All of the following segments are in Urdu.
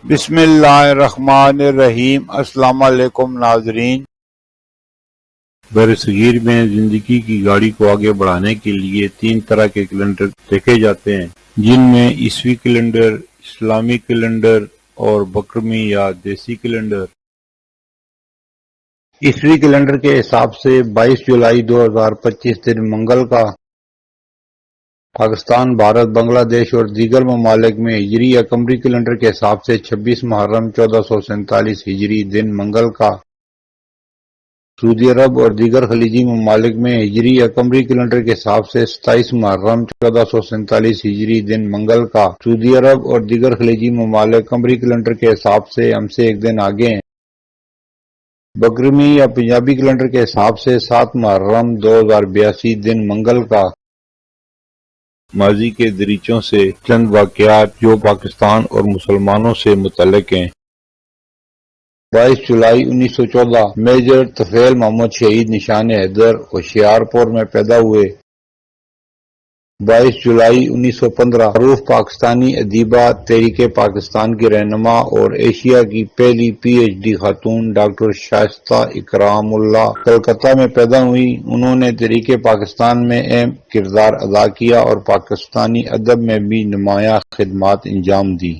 بسم اللہ الرحمن الرحیم۔ السلام علیکم ناظرین۔ برصغیر میں زندگی کی گاڑی کو آگے بڑھانے کے لیے 3 طرح کے کیلنڈر دیکھے جاتے ہیں، جن میں عیسوی کیلنڈر، اسلامی کیلنڈر اور بکرمی یا دیسی کیلنڈر۔ عیسوی کیلنڈر کے حساب سے 22 جولائی 2025 دن منگل کا پاکستان، بھارت، بنگلہ دیش اور دیگر ممالک میں ہجری یا قمری کیلنڈر کے حساب سے 26 محرم 1447 ہجری دن منگل کا سعودی عرب اور دیگر خلیجی ممالک میں ہجری یا قمری کیلنڈر کے حساب سے 27 محرم 1447 ہجری دن منگل کا سعودی عرب اور دیگر خلیجی ممالک قمری کیلنڈر کے حساب سے ہم سے ایک دن آگے ہیں۔ بکرمی یا پنجابی کیلنڈر کے حساب سے 7 محرم 2082 دن منگل کا ماضی کے دریچوں سے چند واقعات جو پاکستان اور مسلمانوں سے متعلق ہیں۔ 22 جولائی 1914 میجر طفیل محمد شہید نشان حیدر ہوشیارپور میں پیدا ہوئے۔ 22 جولائی 1915 معروف پاکستانی ادیبہ، تحریک پاکستان کی رہنما اور ایشیا کی پہلی PhD خاتون ڈاکٹر شائستہ اکرام اللہ کلکتہ میں پیدا ہوئیں۔ انہوں نے تحریک پاکستان میں اہم کردار ادا کیا اور پاکستانی ادب میں بھی نمایاں خدمات انجام دیں۔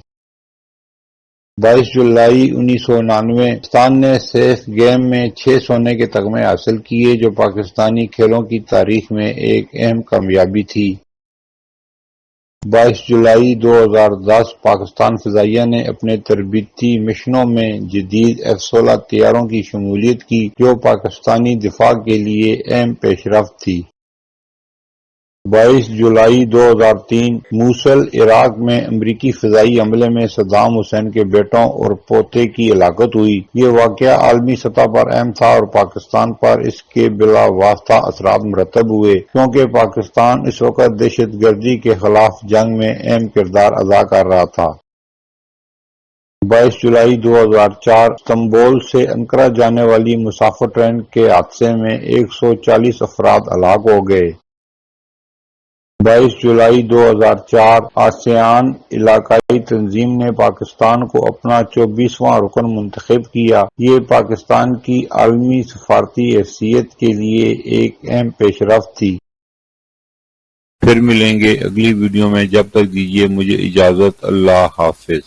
22 جولائی 1999 پاکستان نے سیف گیم میں 6 سونے کے تمغے حاصل کیے، جو پاکستانی کھیلوں کی تاریخ میں ایک اہم کامیابی تھی۔ 22 جولائی 2010 پاکستان فضائیہ نے اپنے تربیتی مشنوں میں جدید F-16 طیاروں کی شمولیت کی، جو پاکستانی دفاع کے لیے اہم پیش رفت تھی۔ 22 جولائی 2003 موصل، عراق میں امریکی فضائی حملے میں صدام حسین کے بیٹوں اور پوتے کی ہلاکت ہوئی۔ یہ واقعہ عالمی سطح پر اہم تھا اور پاکستان پر اس کے بلا واسطہ اثرات مرتب ہوئے، کیونکہ پاکستان اس وقت دہشت گردی کے خلاف جنگ میں اہم کردار ادا کر رہا تھا۔ 22 جولائی 2004 استنبول سے انقرہ جانے والی مسافر ٹرین کے حادثے میں 140 افراد ہلاک ہو گئے۔ 22 جولائی 2004 آسیان علاقائی تنظیم نے پاکستان کو اپنا 24واں رکن منتخب کیا۔ یہ پاکستان کی عالمی سفارتی حیثیت کے لیے ایک اہم پیش رفت تھی۔ پھر ملیں گے اگلی ویڈیو میں، جب تک دیجیے مجھے اجازت۔ اللہ حافظ۔